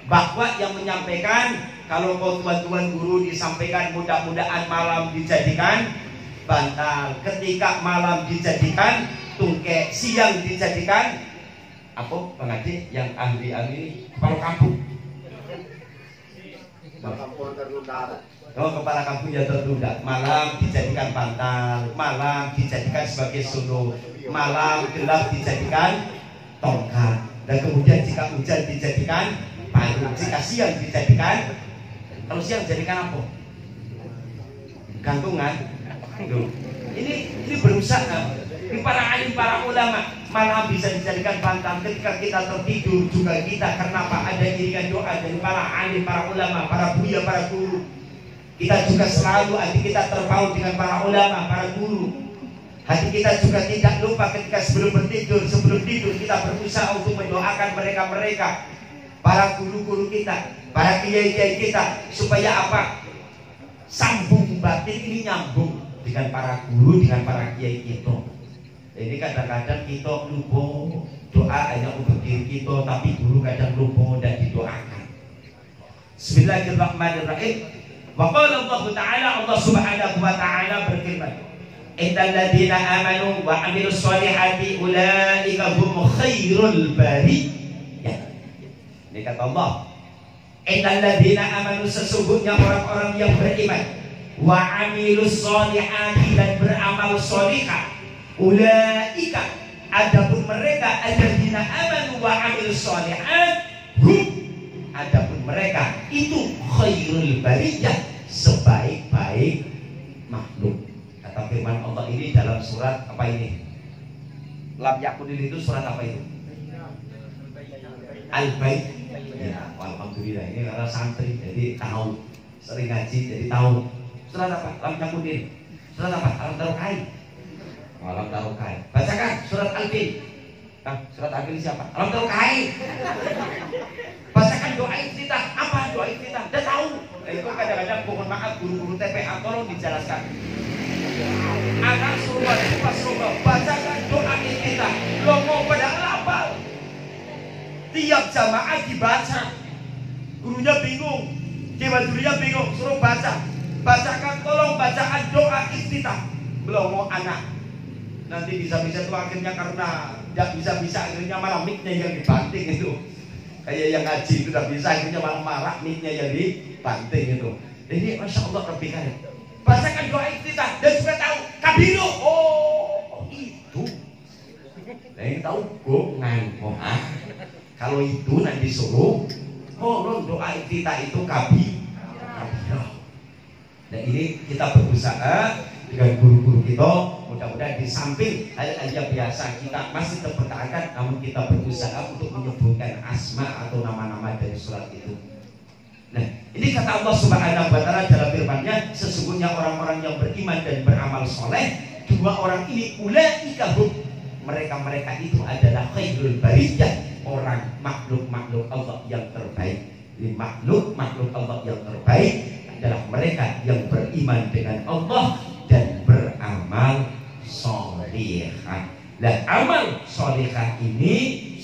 bahwa yang menyampaikan kalau kau tuan-tuan guru disampaikan mudah-mudahan malam dijadikan bantal, ketika malam dijadikan tungkek, siang dijadikan apa pengaji yang ahli-ahli kepala kampung. Kampung tertunda. Oh, kepala kampung yang tertunda. Malam dijadikan bantal, malam dijadikan sebagai suluh, malam gelap dijadikan tongkat, dan kemudian jika hujan dijadikan payung, jika siang dijadikan, kalau siang dijadikan apa? Gantungan. Ini berusaha. Ini para alim, para ulama, malam bisa dijadikan bantal. Ketika kita tertidur juga kita, kenapa ada iringan doa dari para alim, para ulama, para buya, para guru. Kita juga selalu hati kita terpaut dengan para ulama, para guru. Hati kita juga tidak lupa ketika sebelum tidur kita berusaha untuk mendoakan mereka-mereka, para guru-guru kita, para kiai-kiai kita, supaya apa? Sambung batin ini nyambung dengan para guru, dengan para kiai kita. Ini kadang-kadang kita lupa doa hanya untuk diri kita, tapi guru kadang lupa dan didoakan. Bismillahirrahmanirrahim. Wa qala Allah Ta'ala, Allah Subhanahu wa Ta'ala berfirman, innal ladzina amanu wa 'amilus sholihati ulaika hum khairul bariyah. Ini kata Allah, innal ladzina amanu, sesungguhnya orang-orang yang beriman, wa 'amilus sholihati, dan beramal sholihah, ulaika, adapun mereka, alladzina amanu wa 'amilus sholihat, hum, adapun mereka itu khairul bariyah, sebaik-baik makhluk. Kata firman Allah ini dalam surat apa ini? Lam yakunil itu surat apa itu? Al-Bait. Ya, alhamdulillah, ini karena santri jadi tahu, sering ngaji jadi tahu. Surat apa? Lam yakunil. Surat apa? Al-Tarukai. Alam Tarukai. Bacakan surat Al-Fil. Surat Al-Fil siapa? Alam Tarukai. Bacakan doa iftitah. Apa doa iftitah? Dia tahu. Itu kadang-kadang mohon maaf guru-guru TPA tolong dijelaskan. Anak suruh bacakan doa iftitah. Lo mau padahal apa? Tiap jamaah dibaca. Gurunya bingung, Dewa-durunya bingung, suruh baca. Bacakan, tolong bacaan doa iftitah. Belum mau anak. Nanti bisa-bisa itu akhirnya karena tidak bisa-bisa akhirnya malah mic-nya yang dibanting itu. Kayak yang ngaji itu tidak bisa, akhirnya malah marah, mic-nya yang dibanting itu. Jadi Masya Allah Rabbi Karim. Bacakan doa iftitah dan juga tahu kabiru. Oh itu. Nah yang tahu gongan. Kalau itu nanti suruh doa iftitah itu kabiru. Dan ini kita berusaha dengan guru-guru kita, mudah-mudahan di samping hal-hal yang biasa kita masih terpertahankan, namun kita berusaha untuk menyebutkan asma atau nama-nama dari surat itu. Nah, ini kata Allah Subhanahu wa Ta'ala dalam firman-Nya, sesungguhnya orang-orang yang beriman dan beramal soleh, dua orang ini ulaika hum, mereka-mereka itu adalah khairul bariyah, orang makhluk-makhluk Allah yang terbaik. Ini makhluk-makhluk Allah yang terbaik adalah mereka yang beriman dengan Allah dan beramal solihah. Dan amal solihah ini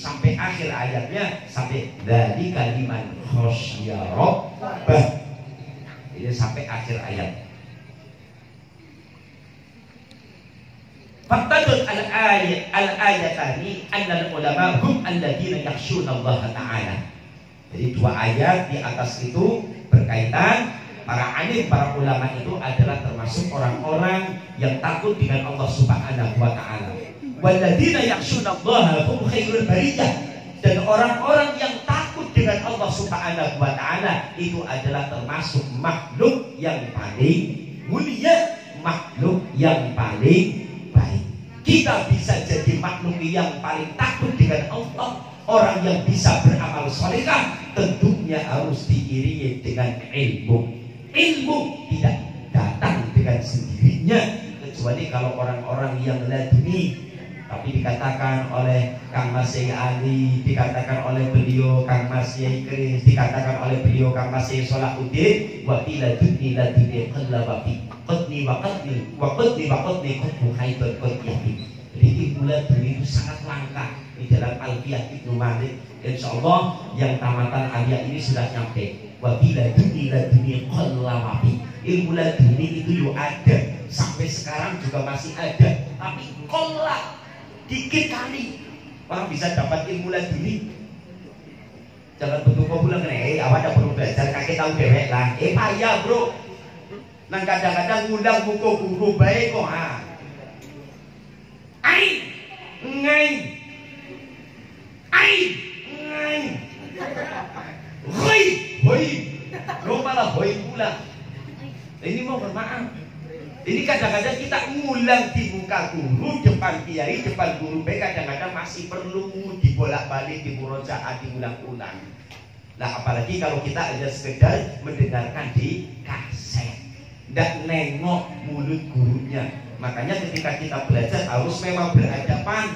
sampai akhir ayatnya, sampai dari kalimat khosya rabbah. Ini sampai akhir ayat. Fattadul al-ayatani annal ulama hum alladziina yakhshuna Allah Ta'ala. Jadi dua ayat di atas itu berkaitan. Para alim, para ulama itu adalah termasuk orang-orang yang takut dengan Allah Subhanahu wa Ta'ala. Walladzina yakhshuna Allah hum khairul bariyah. Dan orang-orang yang takut dengan Allah Subhanahu wa Ta'ala itu adalah termasuk makhluk yang paling mulia, makhluk yang paling baik. Kita bisa jadi makhluk yang paling takut dengan Allah. Orang yang bisa beramal solehah tentunya harus diiringi dengan ilmu. Ilmu tidak datang dengan sendirinya, kecuali kalau orang-orang yang laduni. Tapi dikatakan oleh Kang Mas Yai Ali, dikatakan oleh beliau Kang Mas Yai Kris, dikatakan oleh beliau Kang Mas Yai Solahuddin, wa qila duni laduni qalla wa fi qadni wa qadni wa qadni wa qadni qadmu haidul qadni. Jadi ilmu laduni itu sangat langka. Di dalam Alfiyah Ibnu Malik, insya Allah yang tamatan ayat ini sudah nyampe. Wa qila duni laduni qalla wa fi. Ilmu laduni itu yo ada, sampai sekarang juga masih ada, tapi qalla, dikit kali orang bisa dapat ilmu laduni. Jangan bentuk kau pulang awak ada perlu belajar, kakek tahu dewek lah. Payah bro. Nang kadang-kadang ngundang buku guru baik kok. Ai, ngai, hoi, hoi, lo malah hoi pula. Ini mau bermaaf. Ini kadang-kadang kita ngulang di muka guru, depan kiai, depan guru baik, kadang-kadang masih perlu dibolak-balik, dimurojaah, diulang-ulang. Nah apalagi kalau kita hanya sekedar mendengarkan di kaset, tidak nengok mulut gurunya. Makanya ketika kita belajar harus memang berhadapan.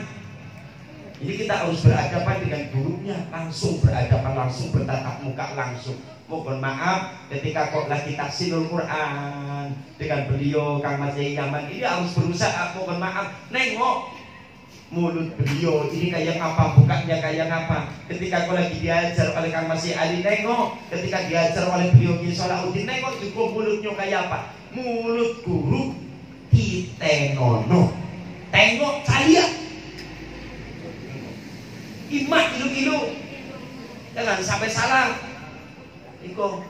Ini kita harus berhadapan dengan gurunya, langsung berhadapan, langsung bertatap muka langsung. Mohon maaf ketika kok lagi tafsirul Quran dengan beliau Kang Mas Yai Yaman, ini harus berusaha, mohon maaf, nengok mulut beliau ini kayak apa, bukanya kayak apa. Ketika kok lagi diajar oleh Kang Mas Yai Ali, nengok. Ketika diajar oleh beliau Ki Solahuddin, nengok juga mulutnya kayak apa. Mulut guru titenono, tengok kalian imak ilu-ilu, jangan sampai salah. Iko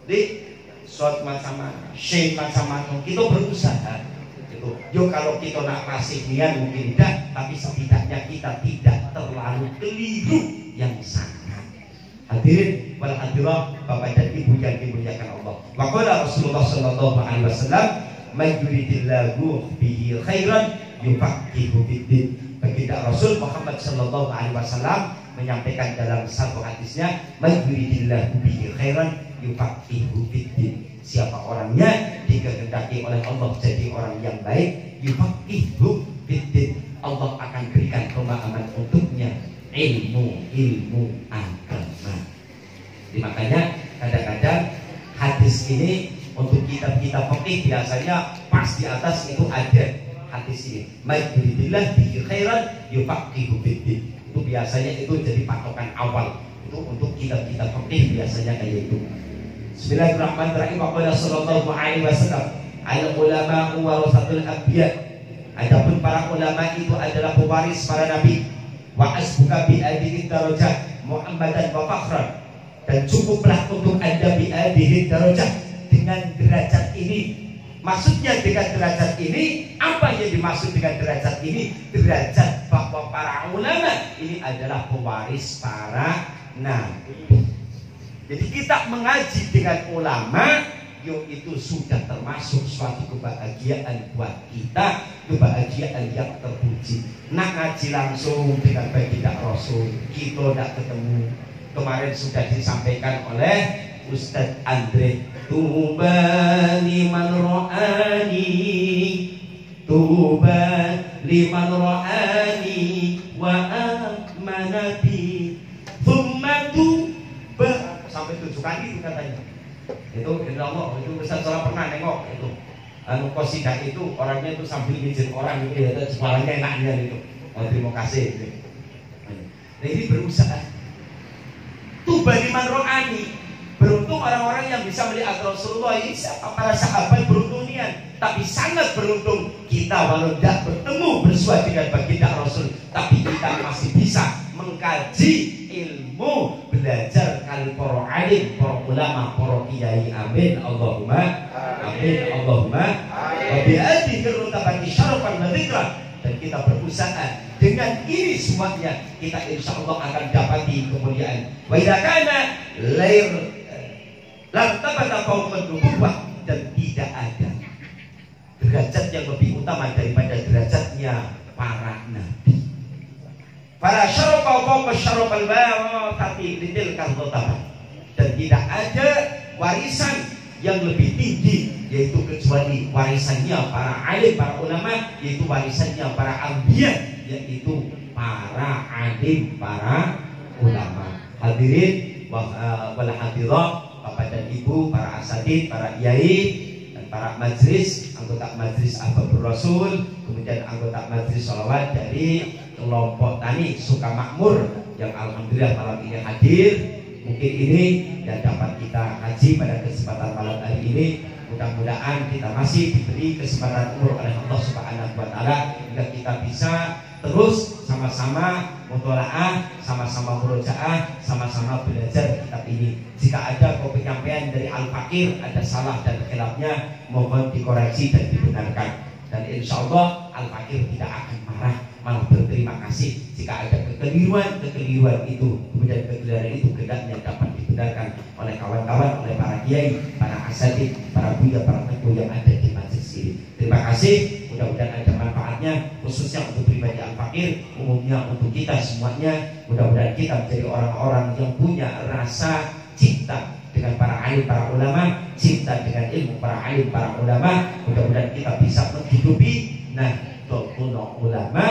di short macam-macam, shape macam-macam, kita berusaha itu. Yo kalau kita nak kasih niat mungkin tidak, tapi setidaknya kita tidak terlalu keliru yang sangat. Hadirin wal hadirat, Bapak dan Ibu yang dimuliakan Allah. Maka Rasulullah sallallahu alaihi wasallam, "Man yuridillahu bihi khairan yufaqihu fid-din." Baginda Rasul Muhammad sallallahu alaihi wasallam menyampaikan dalam satu hadisnya, "Man yuridillahu bihi khairan yufaqihu fid-din." Siapa orangnya dikehendaki oleh Allah jadi orang yang baik, yufaqihu fid-din, Allah akan berikan pemahaman untuknya ilmu agama. Jadi makanya kadang-kadang hadis ini untuk kitab-kitab fikih biasanya pas di atas itu ada hadis ini, "Man yuridillahu bihi khairan yufaqihu fid-din." Itu biasanya itu jadi patokan awal itu untuk kitab-kitab fikih, biasanya kayak itu. Bismillahirrahmanirrahim. Waqala sallallahu alaihi wasallam, "Al ulama warasatul anbiya." Adapun para ulama itu adalah pewaris para nabi. Wa asbuka bi hadhihi darajat Muhammadan wa fakhran. Dan cukuplah untuk Anda bi hadhihi darajat, dengan derajat ini. Maksudnya dengan derajat ini, apa yang dimaksud dengan derajat ini? Derajat bahwa para ulama ini adalah pewaris para nabi. Jadi kita mengaji dengan ulama, itu sudah termasuk suatu kebahagiaan buat kita, kebahagiaan yang terpuji. Nak ngaji langsung dengan baginda Rasul, kita tidak ketemu. Kemarin sudah disampaikan oleh Ustadz Andre, "Tuba liman ro'ani, tuba liman ro'ani wa amanati thumma tuba." Sampai 7 kali itu katanya. Itu insya Allah, itu Ustaz Salah pernah nengok itu. Qasidah itu orangnya itu sambil ngizin orang gitu ya, suaranya enaknya gitu. Terima kasih gitu. Nah ini berusaha. Tuba liman ro'ani. Beruntung orang-orang yang bisa melihat Rasulullah ini. Siapa para sahabat beruntung nian. Tapi sangat beruntung kita walau tidak bertemu bersua dengan baginda Rasul, tapi kita masih bisa mengkaji ilmu, belajar kali para alim, para ulama, para kiai. Amin Allahumma amin Allahumma wa bi'adhi kirrutabati syarafan wa dzikra. Dan kita berusaha dengan ini semuanya kita insya Allah akan dapati kemuliaan. Wa idza kana lair lantabata fawqa nubuwah, dan tidak ada derajat yang lebih utama daripada derajatnya para nabi. Para syarafa fawqa syarafal baratati lidil kardotabah. Dan tidak ada warisan yang lebih tinggi yaitu kecuali warisannya para alim, para ulama, yaitu warisannya para anbiya, yaitu para alim, para ulama. Hadirin wal hadirat, Bapak dan Ibu, para asatidz, para kiai, para majelis, anggota majelis Ahbabur Rasul, kemudian anggota majelis sholawat dari kelompok tani Sukamakmur yang alhamdulillah malam ini hadir. Mungkin ini yang dapat kita kaji pada kesempatan malam hari ini. Mudah-mudahan kita masih diberi kesempatan umur oleh Allah Subhanahu wa taala hingga kita bisa terus sama-sama mutolaah, sama-sama murojaah, sama-sama belajar kitab ini. Jika ada penyampaian dari Al-Fakir ada salah dan khilafnya, mohon dikoreksi dan dibenarkan. Dan insya Allah Al-Fakir tidak akan marah, malah berterima kasih jika ada kekeliruan itu, kemudian kekeliruan itu hendaknya dapat dibenarkan oleh kawan-kawan, oleh para kiai, para asatidz, para buya, para teguh yang ada di majelis ini. Terima kasih. Mudah-mudahan ada manfaatnya, khususnya untuk pribadi Al-Fakir, umumnya untuk kita semuanya. Mudah-mudahan kita menjadi orang-orang yang punya rasa cinta dengan para alim, para ulama, cinta dengan ilmu para alim, para ulama. Mudah-mudahan kita bisa menghidupi Nahdlatul Ulama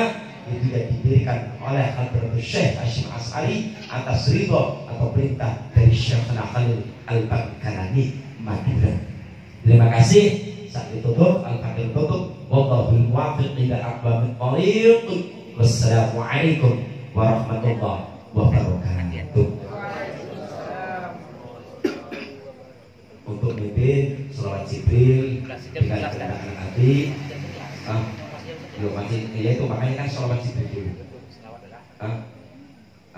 itu yang didirikan oleh Hadratus Syekh Hasyim Asy'ari atas ridho atau perintah dari Syekh Khalil Al-Baghdadi Madura. Terima kasih. Saat ditutup, Al-Fakir tutup. Wallahul muwaffiq ila aqwamit thoriq. Wassalamualaikum warahmatullahi wabarakatuh. Untuk mimpin sholawat Jibril dengan kehendak hati. Belum masih, ya itu makanya kan sholawat Jibril dulu.